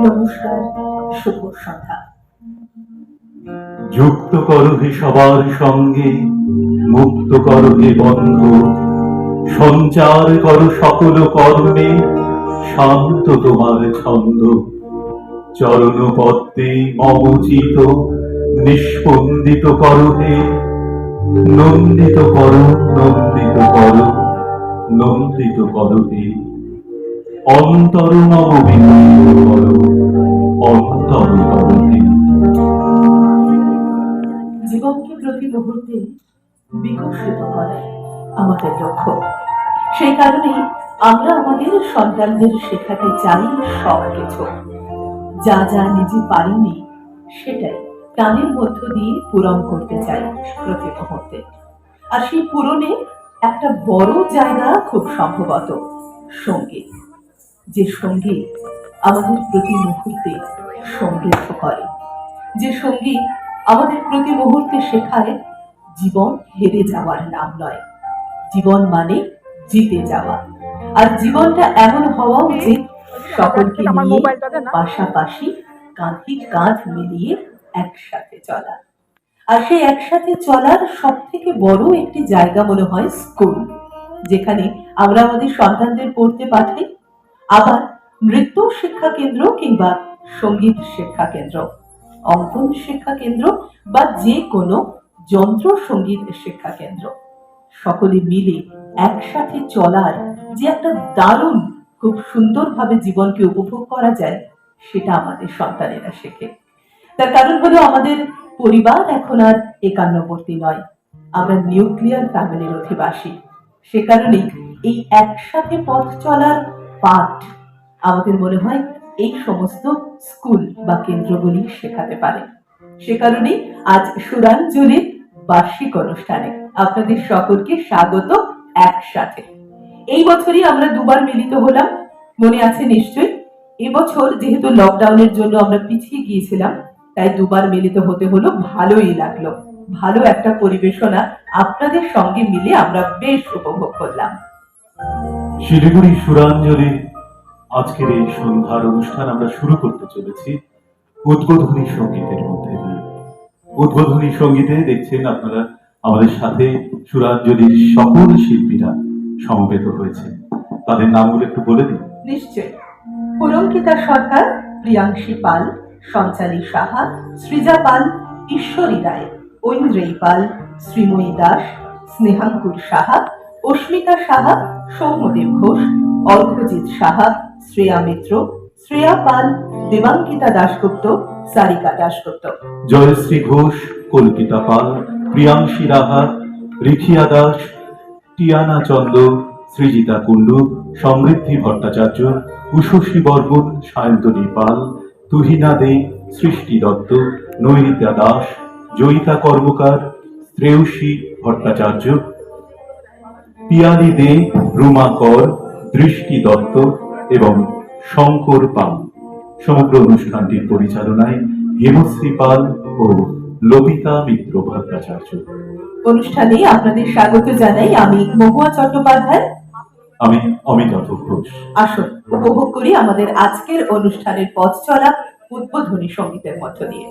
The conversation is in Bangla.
নমস্কার, শুভ সন্ধ্যা। যুক্ত করো হে সবার সঙ্গে, মুক্ত করো হে বন্ধ, সঞ্চার করো সকল কর্মে, শান্ত তোমার ছন্দ। চরণ পদ্মে মমচিত নিষ্পন্দিত করো হে, নন্দিত করো, নন্দিত করো, নন্দিত করো হে। অন্তর মম বিকশিত করো, অন্তর করো হে। জীবনকে প্রতি মুহূর্তে বিকশিত করাই আমাদের লক্ষ্য। সেই কারণেই আমরা আমাদের সন্তানদের শেখাতে চাই সব কিছু। যা যা নিজে পারিনি সেটাই গানের মধ্য দিয়ে পূরণ করতে চাই প্রতি মুহূর্তে। আর সেই পূরণে একটা বড় জায়গা খুব সম্ভবত সঙ্গীত। যে সঙ্গীত আমাদের প্রতি মুহূর্তে সমৃদ্ধ করে, যে সঙ্গীত আমাদের প্রতি মুহূর্তে শেখায় জীবন হেরে যাওয়ার নাম নয়, জীবন মানে জিতে যাওয়া। আর জীবনটা এমন হওয়া উচিত সকলকে নিয়ে পাশাপাশি কাঁধে কাঁধ মিলিয়ে একসাথে চলা। আর সেই একসাথে চলার সব থেকে বড় একটি জায়গা মনে হয় স্কুল, যেখানে আমরা আমাদের সন্তানদের পড়তে পাঠাই। আবার নৃত্য শিক্ষা কেন্দ্র কিংবা সঙ্গীত শিক্ষা কেন্দ্র, অঙ্কন শিক্ষা কেন্দ্র বা যে কোনো যন্ত্র সঙ্গীত শিক্ষা কেন্দ্র, সকলে মিলে একসাথে চলার যে একটা দারুণ, খুব সুন্দরভাবে জীবনকে উপভোগ করা যায়, সেটা আমাদের সন্তানেরা শেখে। তার কারণ হলো আমাদের পরিবার এখন আর একান্নবর্তী নয়, আমরা নিউক্লিয়ার ফ্যামিলির অধিবাসী। সে কারণেই এই একসাথে পথ চলার পাঠ আমাদের মনে হয় এই সমস্ত স্কুল বা কেন্দ্রগুলি শেখাতে পারে। সে কারণেই আজ সুরাঞ্জলির বার্ষিক অনুষ্ঠানে আপনাদের সকলকে স্বাগত একসাথে। এই বছরই আমরা দুবার মিলিত হলাম, মনে আছে নিশ্চয়ই। এবছর যেহেতু লকডাউনের জন্য আমরা পিছিয়ে গিয়েছিলাম, তাই দুবার মিলিত হতে হলো, ভালোই লাগলো। ভালো একটা পরিবেশনা আপনাদের সঙ্গে মিলে আমরা বেশ উপভোগ করলাম। শিলিগুড়ি সুরাঞ্জলির আজকের এই সন্ধ্যার অনুষ্ঠান আমরা শুরু করতে চলেছি উদ্বোধনী সঙ্গীতের মধ্যে দিয়ে। উদ্বোধনী সঙ্গীতে দেখছেন আপনারা আমাদের সাথে সুরাঞ্জলির সকল শিল্পীরা সমবেত হয়েছে। তাদের নামগুলো একটু বলে দিন। নিশ্চয়। পুলঙ্কিতা সরকার, প্রিয়াংশী পাল, সঞ্চালী সাহা, সৃজা পাল, ঈশ্বরী রায়, ঐন্দ্রেয়ী পাল, শ্রীময়ী দাস, স্নেহাঙ্কুর সাহা, অস্মিতা সাহা, সৌম্যদেব ঘোষ, অর্ঘ্যজিৎ সাহা, শ্রেয়া মিত্র, শ্রেয়া পাল, দেবাঙ্কিতা দাশগুপ্ত, সারিকা দাশগুপ্ত, জয়শ্রী ঘোষ, কল্পিতা পাল, প্রিয়াংশী রাহা, রিখিয়া দাস, টিয়ানা চন্দ, সৃজিতা কুণ্ডু, সমৃদ্ধি ভট্টাচার্য, উষসী বর্মন, সায়ন্তনী পাল, তুহিনা দে, সৃষ্টি দত্ত, নৈরিতা দাস, জয়িতা কর্মকার, শ্রেয়সী ভট্টাচার্য, পিয়ালি দে, রুমা কর, দৃষ্টি দত্ত এবং শঙ্কর পাল। সমগ্র অনুষ্ঠানটির পরিচালনায় হেমশ্রী পাল ও লবিতা মিত্র ভট্টাচার্য। অনুষ্ঠানে আপনাদের স্বাগত জানাই আমি মহুয়া চট্টোপাধ্যায়। আমি অমিতাভ ঘোষ। আসুন উপভোগ করি আমাদের আজকের অনুষ্ঠানের পথ চলা উদ্বোধনী সঙ্গীতের মধ্য দিয়ে।